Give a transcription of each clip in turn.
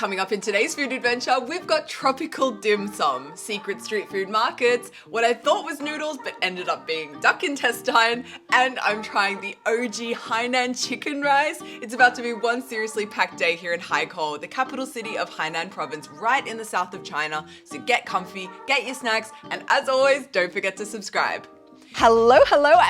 Coming up in today's food adventure, we've got tropical dim sum, secret street food markets, what I thought was noodles but ended up being duck intestine, and I'm trying the OG Hainan Chicken Rice. It's about to be one seriously packed day here in Haikou, the capital city of Hainan province right in the south of China. So get comfy, get your snacks, and as always, don't forget to subscribe. Hello,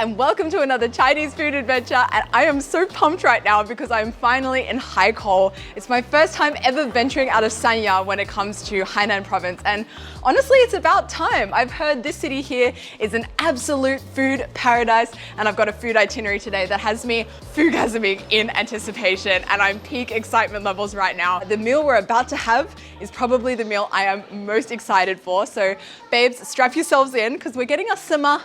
and welcome to another Chinese food adventure, and I am so pumped right now because I'm finally in Haikou. It's my first time ever venturing out of Sanya when it comes to Hainan province, and honestly it's about time. I've heard this city here is an absolute food paradise, and I've got a food itinerary today that has me foodgasming in anticipation, and I'm peak excitement levels right now. The meal we're about to have is probably the meal I am most excited for, so babes, strap yourselves in because we're getting a simmer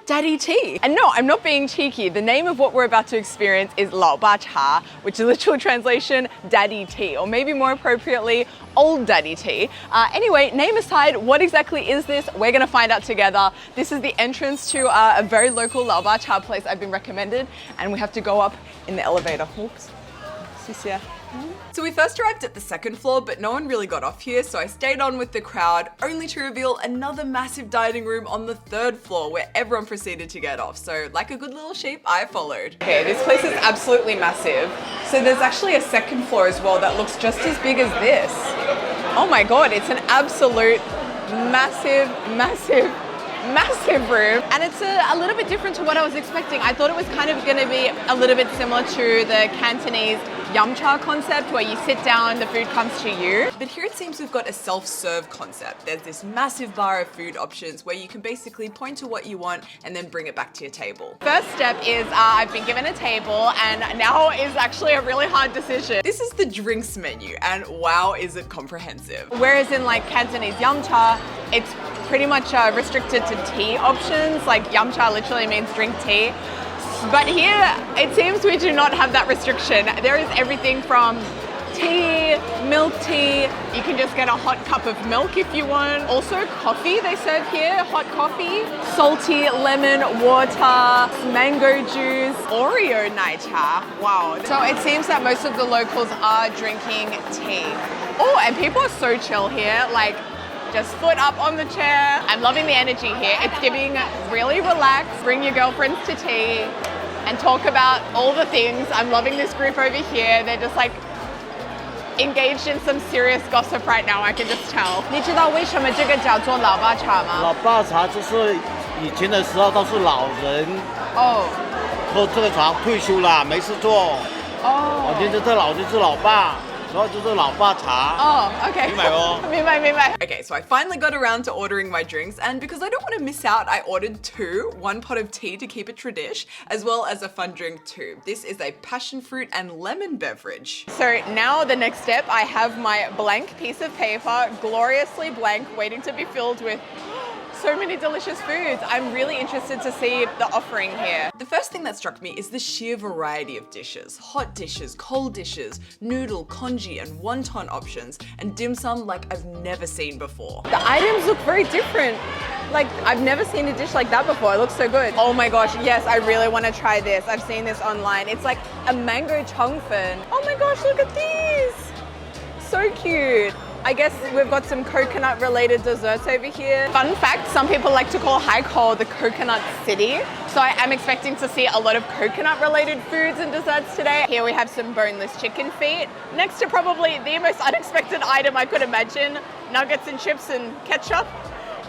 daddy tea. And no, I'm not being cheeky. The name of what we're about to experience is Laobacha, which is literal translation, daddy tea, or maybe more appropriately, old daddy tea. Anyway, name aside, what exactly is this? We're gonna find out together. This is the entrance to a very local Laobacha place I've been recommended, and we have to go up in the elevator. Oops. So we first arrived at the second floor, but no one really got off here, so I stayed on with the crowd, only to reveal another massive dining room on the third floor where everyone proceeded to get off. So like a good little sheep, I followed. Okay, this place is absolutely massive. So there's actually a second floor as well that looks just as big as this. Oh my God, it's an absolute massive room, and it's a little bit different to what I was expecting. I thought it was kind of going to be a little bit similar to the Cantonese yum-cha concept where you sit down, the food comes to you. But here it seems we've got a self-serve concept. There's this massive bar of food options where you can basically point to what you want and then bring it back to your table. First step is I've been given a table, and now is actually a really hard decision. This is the drinks menu, and wow, is it comprehensive. Whereas in like Cantonese yum-cha, it's pretty much restricted to tea options. Like yum-cha literally means drink tea. But here, it seems we do not have that restriction. There is everything from tea, milk tea, you can just get a hot cup of milk if you want. Also coffee they serve here, hot coffee. Salty lemon water, mango juice, Oreo naicha. Wow. So it seems that most of the locals are drinking tea. Oh, and people are so chill here. Like, just foot up on the chair. I'm loving the energy here. It's giving really relaxed, bring your girlfriends to tea and talk about all the things. I'm loving this group over here. They're just like engaged in some serious gossip right now, I can just tell. 你知道为什么这个叫做老爸茶吗？老爸茶就是以前的时候都是老人喝这个茶退休了，没事做。我今天这老就是老爸。Oh, okay. 明白. Okay, so I finally got around to ordering my drinks, and because I don't want to miss out, I ordered two, one pot of tea to keep it tradish, as well as a fun drink too. This is a passion fruit and lemon beverage. So now the next step, I have my blank piece of paper, gloriously blank, waiting to be filled with so many delicious foods. I'm really interested to see the offering here. The first thing that struck me is the sheer variety of dishes. Hot dishes, cold dishes, noodle, congee, and wonton options, and dim sum like I've never seen before. The items look very different. Like, I've never seen a dish like that before. It looks so good. Oh my gosh, yes, I really want to try this. I've seen this online. It's like a mango chongfen. Oh my gosh, look at these. So cute. I guess we've got some coconut related desserts over here. Fun fact, some people like to call Haikou the coconut city. So I am expecting to see a lot of coconut related foods and desserts today. Here we have some boneless chicken feet. Next to probably the most unexpected item I could imagine, nuggets and chips and ketchup.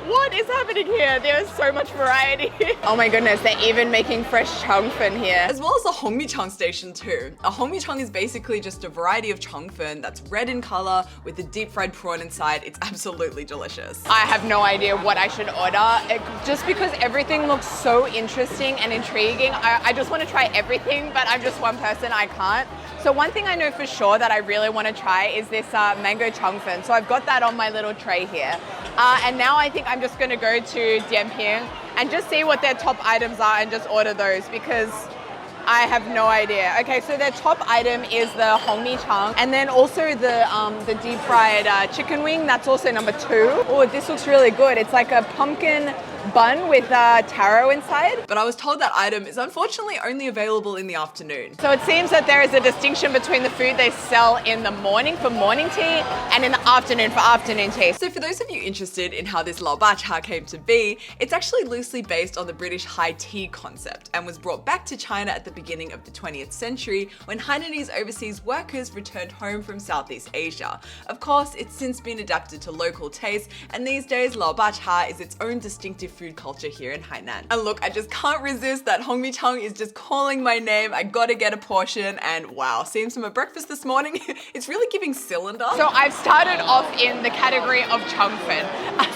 What is happening here? There's so much variety. Oh my goodness, they're even making fresh chongfen here. As well as a hongmichang station too. A hongmichang is basically just a variety of chongfen that's red in color with a deep fried prawn inside. It's absolutely delicious. I have no idea what I should order. Just because everything looks so interesting and intriguing, I just want to try everything, but I'm just one person, I can't. So one thing I know for sure that I really want to try is this mango chongfen. So I've got that on my little tray here. And now I think I'm just going to go to Dianping and just see what their top items are and just order those because I have no idea. Okay, so their top item is the hongmichang, and then also the deep fried chicken wing. That's also number 2. Oh, this looks really good. It's like a pumpkin bun with taro inside. But I was told that item is unfortunately only available in the afternoon. So it seems that there is a distinction between the food they sell in the morning for morning tea and in the afternoon for afternoon tea. So for those of you interested in how this Laobacha came to be, it's actually loosely based on the British high tea concept and was brought back to China at the beginning of the 20th century when Hainanese overseas workers returned home from Southeast Asia. Of course, it's since been adapted to local tastes, and these days Laobacha is its own distinctive food culture here in Hainan. And look, I just can't resist that Hongmi-chang is just calling my name. I gotta get a portion, and wow, seeing some of breakfast this morning, it's really giving cylinder. So I've started off in the category of chungfen.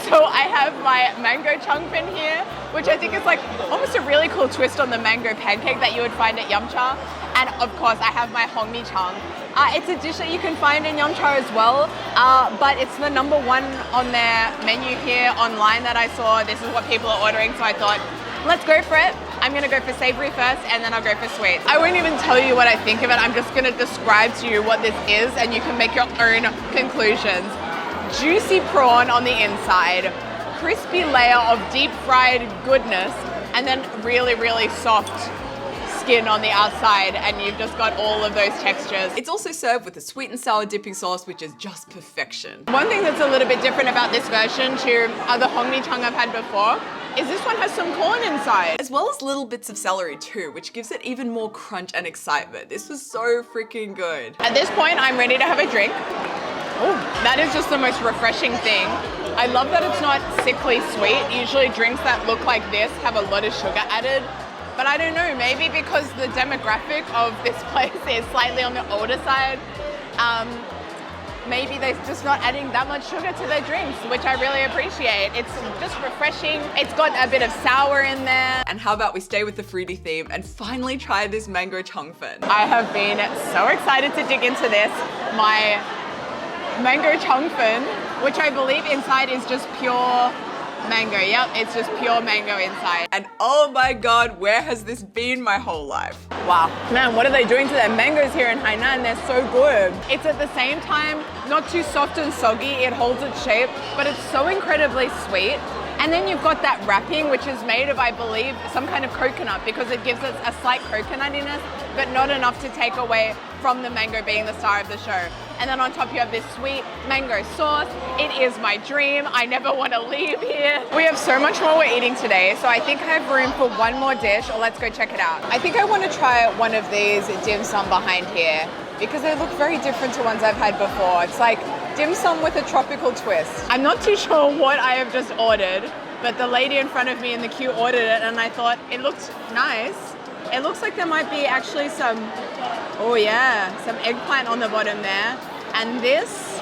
So I have my mango chungfen here, which I think is like almost a really cool twist on the mango pancake that you would find at Yumcha. And of course, I have my Hongmi-chang. It's a dish that you can find in Yumcha as well, but it's the #1 on their menu here online that I saw. This is what people are ordering, so I thought, let's go for it. I'm gonna go for savory first, and then I'll go for sweet. I won't even tell you what I think of it. I'm just gonna describe to you what this is, and you can make your own conclusions. Juicy prawn on the inside, crispy layer of deep fried goodness, and then really, really soft skin on the outside, and you've just got all of those textures. It's also served with a sweet and sour dipping sauce, which is just perfection. One thing that's a little bit different about this version to other Hongmi-chang I've had before is this one has some corn inside, as well as little bits of celery too, which gives it even more crunch and excitement. This was so freaking good. At this point, I'm ready to have a drink. Oh, that is just the most refreshing thing. I love that it's not sickly sweet. Usually drinks that look like this have a lot of sugar added. But I don't know, maybe because the demographic of this place is slightly on the older side, maybe they're just not adding that much sugar to their drinks, which I really appreciate. It's just refreshing. It's got a bit of sour in there. And how about we stay with the fruity theme and finally try this mango chungfen. I have been so excited to dig into this. My mango chungfen, which I believe inside is just pure mango. Yep, it's just pure mango inside. And oh my god, where has this been my whole life? Wow. Man, what are they doing to their mangoes here in Hainan? They're so good. It's at the same time not too soft and soggy. It holds its shape, but it's so incredibly sweet. And then you've got that wrapping, which is made of, I believe, some kind of coconut, because it gives it a slight coconutiness, but not enough to take away from the mango being the star of the show. And then on top you have this sweet mango sauce. It is my dream. I never want to leave here. We have so much more we're eating today, so I think I have room for one more dish, or let's go check it out. I think I want to try one of these dim sum behind here, because they look very different to ones I've had before. It's like dim sum with a tropical twist. I'm not too sure what I have just ordered, but the lady in front of me in the queue ordered it, and I thought it looked nice. It looks like there might be actually some, oh yeah, some eggplant on the bottom there. And this,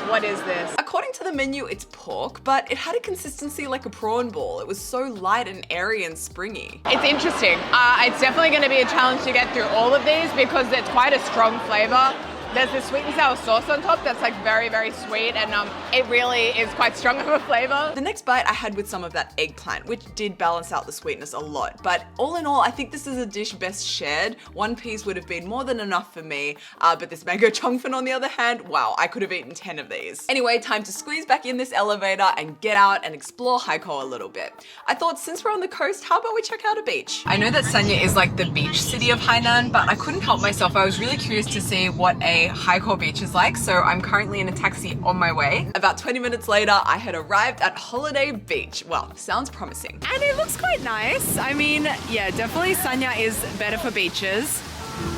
what is this? According to the menu, it's pork, but it had a consistency like a prawn ball. It was so light and airy and springy. It's interesting. It's definitely going to be a challenge to get through all of these because it's quite a strong flavor. There's this sweet and sour sauce on top that's like very, very sweet, and it really is quite strong of a flavor. The next bite I had with some of that eggplant, which did balance out the sweetness a lot. But all in all, I think this is a dish best shared. One piece would have been more than enough for me, but this mango chungfen on the other hand, wow, I could have eaten 10 of these. Anyway, time to squeeze back in this elevator and get out and explore Haikou a little bit. I thought since we're on the coast, how about we check out a beach? I know that Sanya is like the beach city of Hainan, but I couldn't help myself. I was really curious to see what a Haikou beach is like, so I'm currently in a taxi on my way. About 20 minutes later, I had arrived at Holiday Beach. Well, sounds promising. And it looks quite nice. I mean, yeah, definitely Sanya is better for beaches.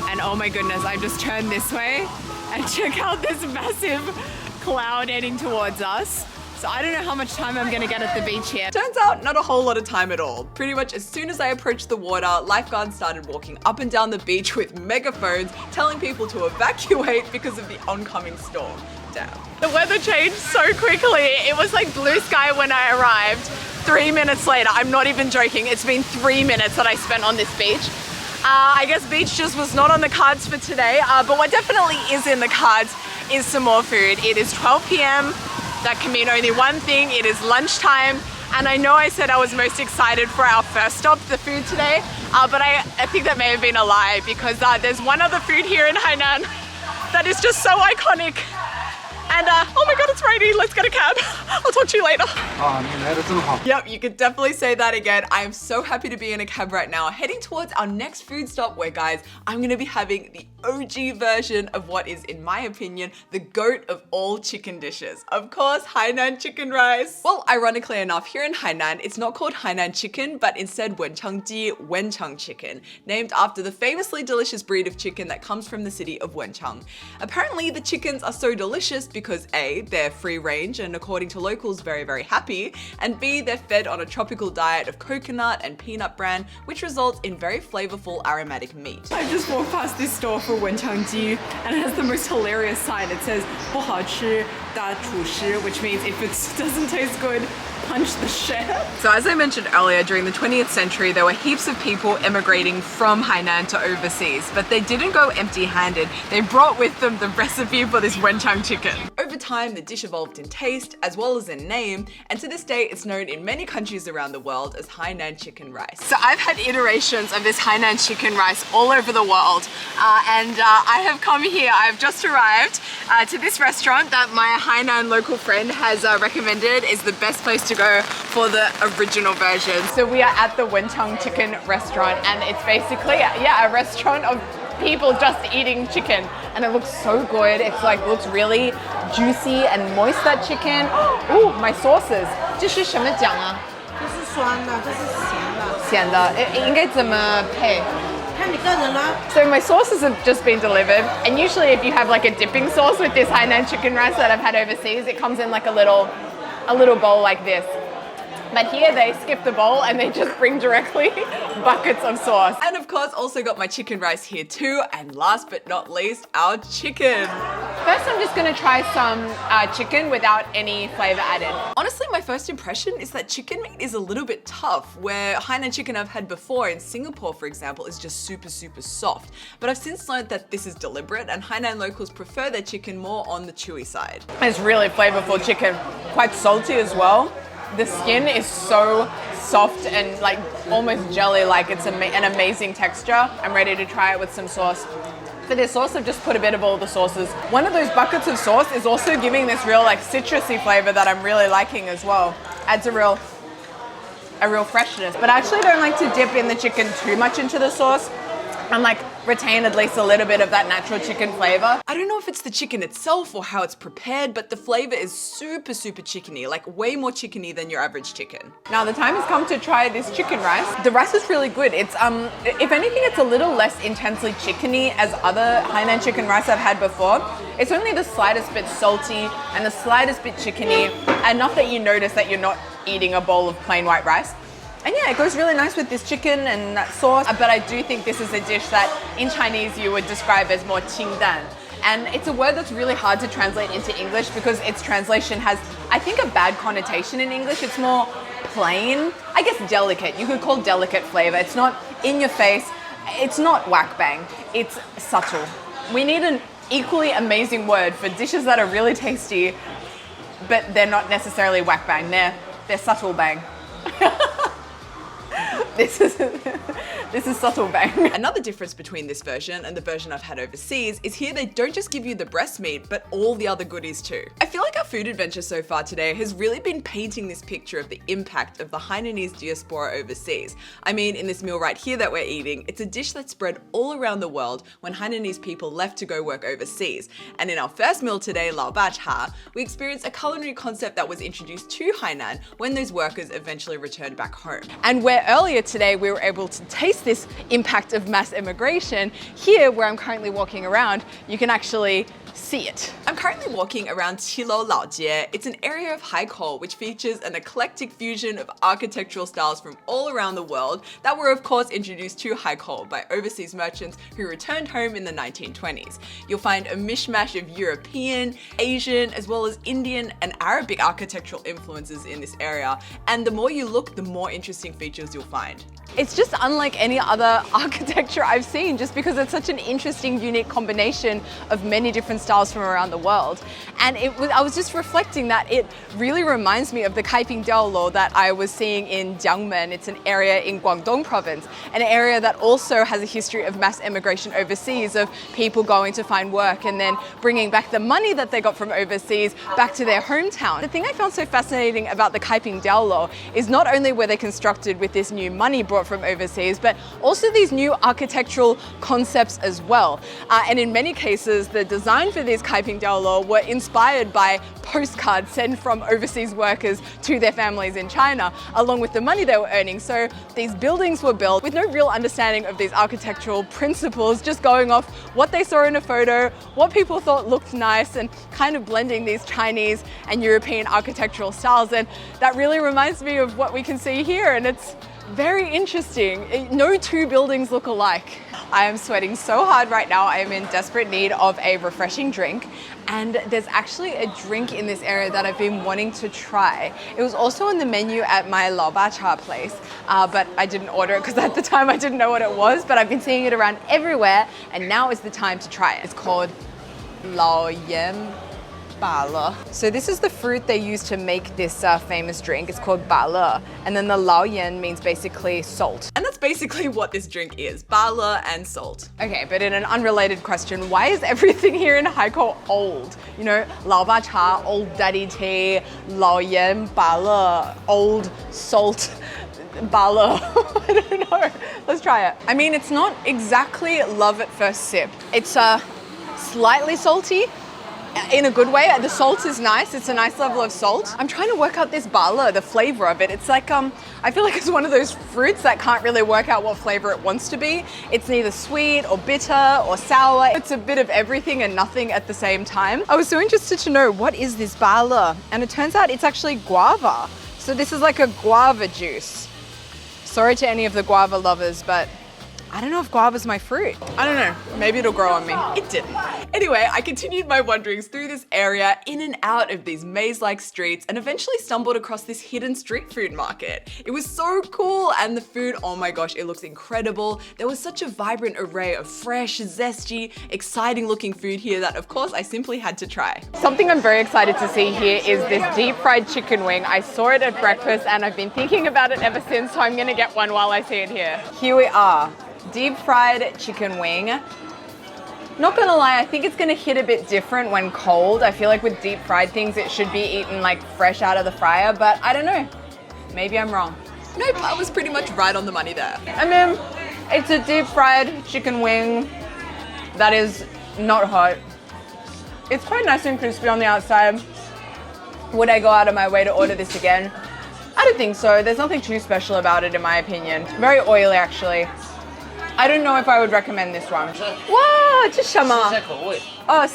And oh my goodness, I've just turned this way and check out this massive cloud heading towards us. So I don't know how much time I'm gonna get at the beach here. Turns out, not a whole lot of time at all. Pretty much as soon as I approached the water, lifeguards started walking up and down the beach with megaphones, telling people to evacuate because of the oncoming storm. Damn. The weather changed so quickly. It was like blue sky when I arrived. 3 minutes later, I'm not even joking, it's been 3 minutes that I spent on this beach. I guess beach just was not on the cards for today, but what definitely is in the cards is some more food. It is 12 p.m. That can mean only one thing, it is lunchtime. And I know I said I was most excited for our first stop, the food today, but I think that may have been a lie because there's one other food here in Hainan that is just so iconic. And oh my god, it's raining. Let's get a cab. I'll talk to you later. Yep, you could definitely say that again. I am so happy to be in a cab right now, heading towards our next food stop where, guys, I'm gonna be having the OG version of what is, in my opinion, the GOAT of all chicken dishes. Of course, Hainan Chicken Rice. Well, ironically enough, here in Hainan, it's not called Hainan chicken, but instead wenchang chicken, named after the famously delicious breed of chicken that comes from the city of Wenchang. Apparently, the chickens are so delicious because A, they're free range and according to locals, very, very happy, and B, they're fed on a tropical diet of coconut and peanut bran, which results in very flavorful aromatic meat. I just walked past this store for wenchangji and it has the most hilarious sign. It says 不好吃的厨师, which means if it doesn't taste good, punch the shit. So as I mentioned earlier, during the 20th century, there were heaps of people emigrating from Hainan to overseas, but they didn't go empty-handed. They brought with them the recipe for this wenchang chicken. Over time, the dish evolved in taste as well as in name, and to this day, it's known in many countries around the world as Hainan Chicken Rice. So I've had iterations of this Hainan Chicken Rice all over the world, and I have come here, I've just arrived to this restaurant that my Hainan local friend has recommended is the best place to go for the original version. So we are at the Wenchang Chicken restaurant, and it's basically, yeah, a restaurant of people just eating chicken, and it looks so good. It's like, looks really juicy and moist, that chicken. Ooh, my sauces. 这是什么酱啊？这是酸的，这是咸的。咸的，应该怎么配？ So my sauces have just been delivered, and usually if you have like a dipping sauce with this Hainan chicken rice that I've had overseas, it comes in like a little bowl like this. But here they skip the bowl and they just bring directly buckets of sauce. And of course, also got my chicken rice here too. And last but not least, our chicken. First, I'm just gonna try some chicken without any flavor added. Honestly, my first impression is that chicken meat is a little bit tough, where Hainan chicken I've had before in Singapore, for example, is just super, super soft. But I've since learned that this is deliberate, and Hainan locals prefer their chicken more on the chewy side. It's really flavorful chicken, quite salty as well. The skin is so soft and like almost jelly-like. It's an amazing texture. I'm ready to try it with some sauce. For this sauce, I've just put a bit of all the sauces. One of those buckets of sauce is also giving this real like citrusy flavor that I'm really liking as well. Adds a real freshness. But I actually don't like to dip in the chicken too much into the sauce. And like retain at least a little bit of that natural chicken flavor. I don't know if it's the chicken itself or how it's prepared, but the flavor is super, super chickeny, like way more chickeny than your average chicken. Now the time has come to try this chicken rice. The rice is really good. It's, if anything, it's a little less intensely chickeny as other Hainan chicken rice I've had before. It's only the slightest bit salty and the slightest bit chickeny, enough that you notice that you're not eating a bowl of plain white rice. And yeah, it goes really nice with this chicken and that sauce. But I do think this is a dish that in Chinese you would describe as more qingdan. And it's a word that's really hard to translate into English because its translation has, I think, a bad connotation in English. It's more plain, I guess delicate. You could call delicate flavor. It's not in your face. It's not whack bang. It's subtle. We need an equally amazing word for dishes that are really tasty, but they're not necessarily whack bang. They're subtle bang. This is subtle bang. Another difference between this version and the version I've had overseas is here they don't just give you the breast meat, but all the other goodies too. I feel like our food adventure so far today has really been painting this picture of the impact of the Hainanese diaspora overseas. I mean, in this meal right here that we're eating, it's a dish that spread all around the world when Hainanese people left to go work overseas. And in our first meal today, Laobacha, we experienced a culinary concept that was introduced to Hainan when those workers eventually returned back home. And where earlier today we were able to taste this impact of mass immigration, here where I'm currently walking around, you can actually see it. I'm currently walking around Qilo Laojie. It's an area of Haikou which features an eclectic fusion of architectural styles from all around the world that were of course introduced to Haikou by overseas merchants who returned home in the 1920s. You'll find a mishmash of European, Asian, as well as Indian and Arabic architectural influences in this area, and the more you look, the more interesting features you'll find. It's just unlike any other architecture I've seen, just because it's such an interesting, unique combination of many different styles from around the world. And I was just reflecting that it really reminds me of the Kaipingdiaolo that I was seeing in Jiangmen. It's an area in Guangdong province, an area that also has a history of mass immigration overseas, of people going to find work and then bringing back the money that they got from overseas back to their hometown. The thing I found so fascinating about the Kaipingdiaolo is not only were they constructed with this new money brought from overseas, but also these new architectural concepts as well. And in many cases, the design for these Kaipingdiaolo were inspired by postcards sent from overseas workers to their families in China, along with the money they were earning. So these buildings were built with no real understanding of these architectural principles, just going off what they saw in a photo, what people thought looked nice, and kind of blending these Chinese and European architectural styles. And that really reminds me of what we can see here, and it's very interesting. No two buildings look alike. I am sweating so hard right now. I am in desperate need of a refreshing drink. And there's actually a drink in this area that I've been wanting to try. It was also on the menu at my Laobacha place, but I didn't order it because at the time I didn't know what it was, but I've been seeing it around everywhere, and now is the time to try it. It's called Laobacha. So this is the fruit they use to make this famous drink. It's called bale, and then the Laoyan means basically salt. And that's basically what this drink is, bale and salt. Okay, but in an unrelated question, why is everything here in Haikou old? You know, Laobacha, old daddy tea, Laoyan, bale, old salt. Bala. I don't know. Let's try it. I mean, it's not exactly love at first sip. It's slightly salty. In a good way. The salt is nice. It's a nice level of salt. I'm trying to work out this bala, the flavor of it. It's like, I feel like it's one of those fruits that can't really work out what flavor it wants to be. It's neither sweet or bitter or sour. It's a bit of everything and nothing at the same time. I was so interested to know, what is this bala? And it turns out it's actually guava. So this is like a guava juice. Sorry to any of the guava lovers, but I don't know if guava's my fruit. I don't know, maybe it'll grow on me. It didn't. Anyway, I continued my wanderings through this area, in and out of these maze-like streets, and eventually stumbled across this hidden street food market. It was so cool, and the food, oh my gosh, it looks incredible. There was such a vibrant array of fresh, zesty, exciting looking food here that of course I simply had to try. Something I'm very excited to see here is this deep fried chicken wing. I saw it at breakfast and I've been thinking about it ever since, so I'm gonna get one while I see it here. Here we are. Deep fried chicken wing. Not gonna lie, I think it's gonna hit a bit different when cold. I feel like with deep fried things, it should be eaten like fresh out of the fryer, but I don't know. Maybe I'm wrong. Nope, I was pretty much right on the money there. I mean, it's a deep fried chicken wing that is not hot. It's quite nice and crispy on the outside. Would I go out of my way to order this again? I don't think so. There's nothing too special about it in my opinion. Very oily actually. I don't know if I would recommend this one. Wow, 这是什么? Oh,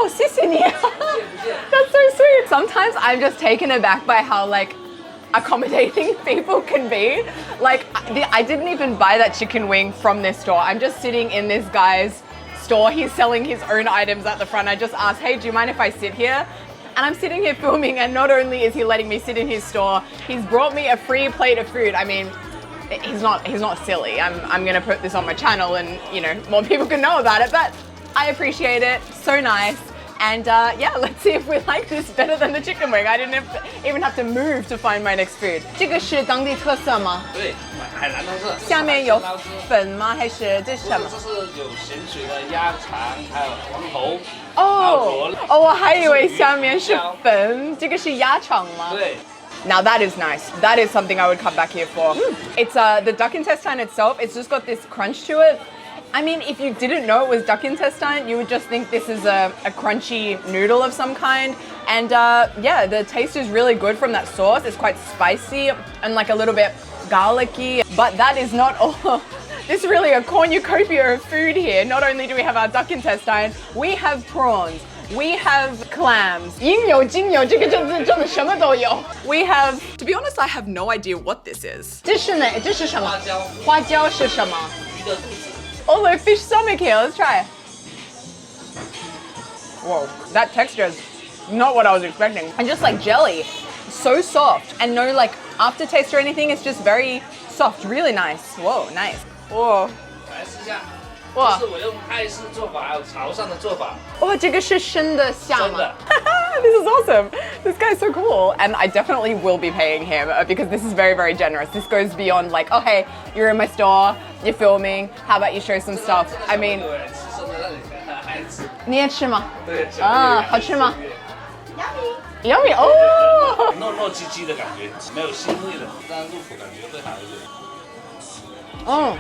谢谢你. That's so sweet. Sometimes I'm just taken aback by how like accommodating people can be. Like I didn't even buy that chicken wing from this store. I'm just sitting in this guy's store. He's selling his own items at the front. I just asked, hey, do you mind if I sit here? And I'm sitting here filming, and not only is he letting me sit in his store, he's brought me a free plate of food. I mean, he's not silly. I'm gonna put this on my channel and, you know, more people can know about it, but I appreciate it. So nice. And yeah, let's see if we like this better than the chicken wing. I didn't even have to move to find my next food. 这个是当地特色吗？对，海南特色。下面有粉吗？还是这是什么？这是有咸水的鸭肠，还有黄喉。哦，我还以为下面是粉，这个是鸭肠吗？对。Now that is nice. That is something I would come back here for. It's the duck intestine itself. It's just got this crunch to it. I mean, if you didn't know it was duck intestine, you would just think this is a crunchy noodle of some kind. And yeah, the taste is really good from that sauce. It's quite spicy and like a little bit garlicky. But that is not all. There's really a cornucopia of food here. Not only do we have our duck intestine, we have prawns. We have clams. 应有尽有，这个真的什么都有。We have. To be honest, I have no idea what this is. 这是呢？这是什么？花椒。花椒是什么？鱼的肚子。Oh, look, fish stomach here. Let's try. Whoa, that texture is not what I was expecting. And just like jelly, so soft and no like aftertaste or anything. It's just very soft, really nice. Whoa, nice. Whoa. 来试一下。 哇，这是我用泰式做法，还有潮汕的做法。哇，这个是生的虾吗？真的。This is awesome. This guy's so cool. And I definitely will be paying him because this is very, very generous. This goes beyond like, oh, hey, you're in my store, you're filming, how about you show some stuff? I mean, 吃生的让孩子吃。你也吃吗？对。啊，好吃吗 Yummy. ？Yummy. Oh. 糯糯唧唧的感觉，没有腥味的，这样入口感觉会好一点。 Oh,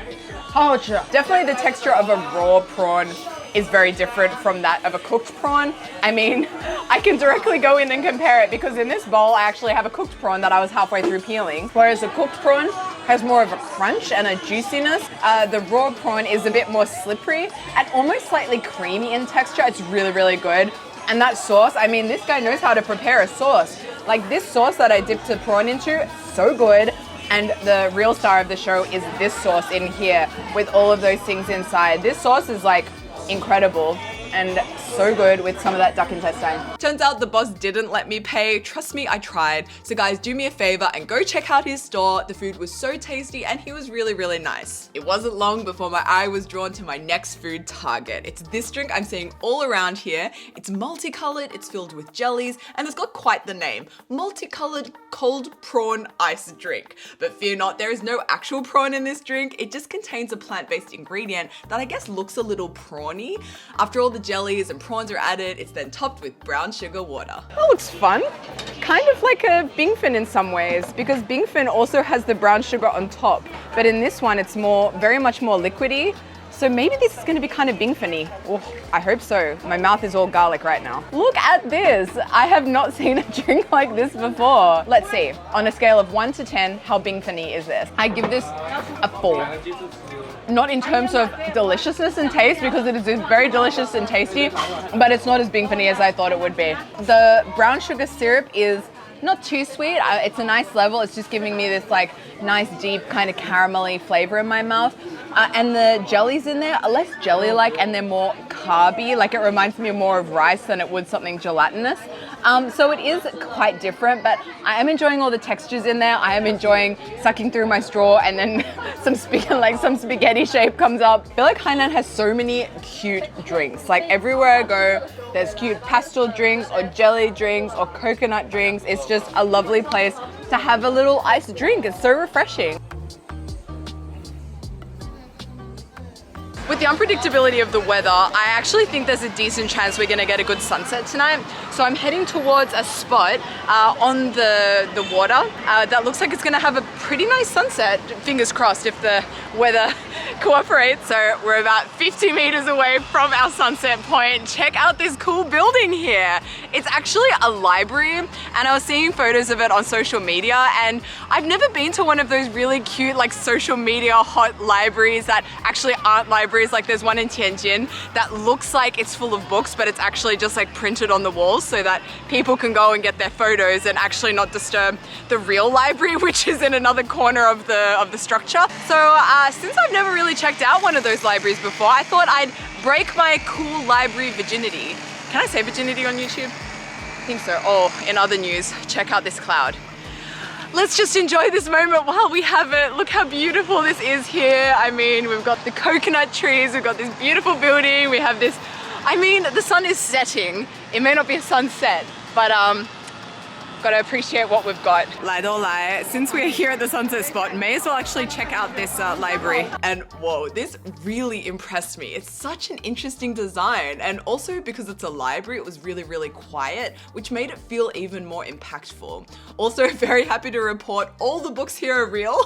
好好吃. Definitely the texture of a raw prawn is very different from that of a cooked prawn. I mean, I can directly go in and compare it because in this bowl I actually have a cooked prawn that I was halfway through peeling, whereas a cooked prawn has more of a crunch and a juiciness. The raw prawn is a bit more slippery and almost slightly creamy in texture. It's really, really good. And that sauce, I mean, this guy knows how to prepare a sauce. Like this sauce that I dipped the prawn into, so good. And the real star of the show is this sauce in here with all of those things inside. This sauce is like incredible and so good with some of that duck intestine. Turns out the boss didn't let me pay. Trust me, I tried. So guys, do me a favor and go check out his store. The food was so tasty and he was really, really nice. It wasn't long before my eye was drawn to my next food target. It's this drink I'm seeing all around here. It's multicolored, it's filled with jellies, and it's got quite the name. Multicolored cold prawn ice drink. But fear not, there is no actual prawn in this drink. It just contains a plant-based ingredient that I guess looks a little prawny. After all the jellies and prawns are added, it's then topped with brown sugar water. That looks fun. Kind of like a bingfin in some ways, because bingfin also has the brown sugar on top. But in this one, it's very much more liquidy. So maybe this is going to be kind of bingfin-y. Oh, I hope so. My mouth is all garlic right now. Look at this. I have not seen a drink like this before. Let's see. On a scale of 1 to 10, how bingfin-y is this? I give this a 4. Not in terms of deliciousness and taste, because it is very delicious and tasty, but it's not as bingfin-y as I thought it would be. The brown sugar syrup is not too sweet. It's a nice level. It's just giving me this like nice deep kind of caramelly flavor in my mouth. And the jellies in there are less jelly-like and they're more carby. Like it reminds me more of rice than it would something gelatinous. So it is quite different, but I am enjoying all the textures in there. I am enjoying sucking through my straw and then some spaghetti shape comes up. I feel like Hainan has so many cute drinks. Like everywhere I go, there's cute pastel drinks or jelly drinks or coconut drinks. It's just a lovely place to have a little iced drink. It's so refreshing. With the unpredictability of the weather, I actually think there's a decent chance we're gonna get a good sunset tonight. So I'm heading towards a spot on the water that looks like it's gonna have a pretty nice sunset. Fingers crossed if the weather cooperates. So we're about 50 meters away from our sunset point. Check out this cool building here. It's actually a library, and I was seeing photos of it on social media, and I've never been to one of those really cute like social media hot libraries that actually aren't libraries. Like there's one in Tianjin that looks like it's full of books, but it's actually just like printed on the walls so that people can go and get their photos and actually not disturb the real library, which is in another corner of the structure. So since I've never really checked out one of those libraries before, I thought I'd break my cool library virginity. Can I say virginity on YouTube? I think so. Oh, in other news, check out this cloud. Let's just enjoy this moment while we have it. Look how beautiful this is here. I mean, we've got the coconut trees, we've got this beautiful building, we have this, I mean, the sun is setting. It may not be a sunset, but gotta appreciate what we've got. 来都来. Since we're here at the sunset spot, may as well actually check out this library. And whoa, this really impressed me. It's such an interesting design, and also because it's a library, it was really, really quiet, which made it feel even more impactful. Also very happy to report all the books here are real.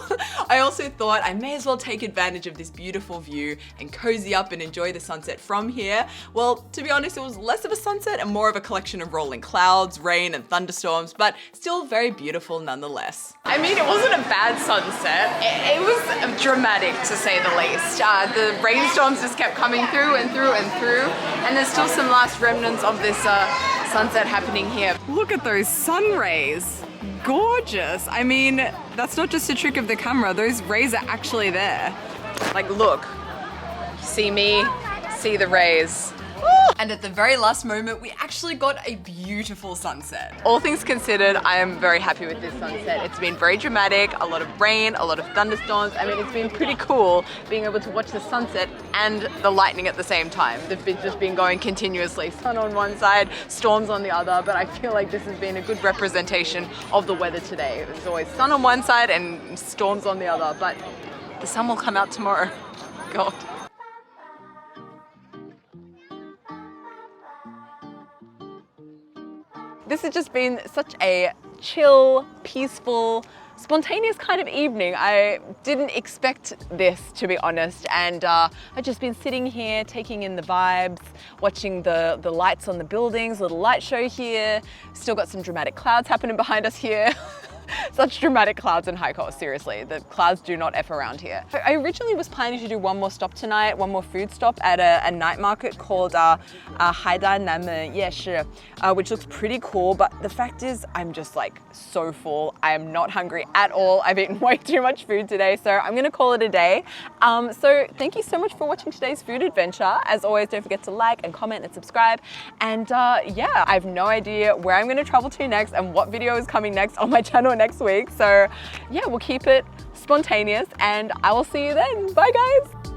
I also thought I may as well take advantage of this beautiful view and cozy up and enjoy the sunset from here. Well, to be honest, it was less of a sunset and more of a collection of rolling clouds, rain and thunderstorms, but still very beautiful nonetheless. I mean, it wasn't a bad sunset. It was dramatic to say the least. The rainstorms just kept coming through and through and through, and there's still some last remnants of this sunset happening here. Look at those sun rays. Gorgeous. I mean, that's not just a trick of the camera. Those rays are actually there. Like, look. See me, see the rays. Ooh. And at the very last moment, we actually got a beautiful sunset. All things considered, I am very happy with this sunset. It's been very dramatic, a lot of rain, a lot of thunderstorms. I mean, it's been pretty cool being able to watch the sunset and the lightning at the same time. They've just been going continuously. Sun on one side, storms on the other, but I feel like this has been a good representation of the weather today. There's always sun on one side and storms on the other, but the sun will come out tomorrow. God. This has just been such a chill, peaceful, spontaneous kind of evening. I didn't expect this, to be honest, and I've just been sitting here taking in the vibes, watching the lights on the buildings, little light show here. Still got some dramatic clouds happening behind us here. Such dramatic clouds in Haikou, seriously. The clouds do not F around here. I originally was planning to do one more stop tonight, one more food stop at a night market called Hainan which looks pretty cool, but the fact is I'm just like so full. I am not hungry at all. I've eaten way too much food today, so I'm gonna call it a day. So thank you so much for watching today's food adventure. As always, don't forget to like and comment and subscribe. And yeah, I have no idea where I'm gonna travel to next and what video is coming next on my channel next week. So yeah, we'll keep it spontaneous and I will see you then. Bye guys.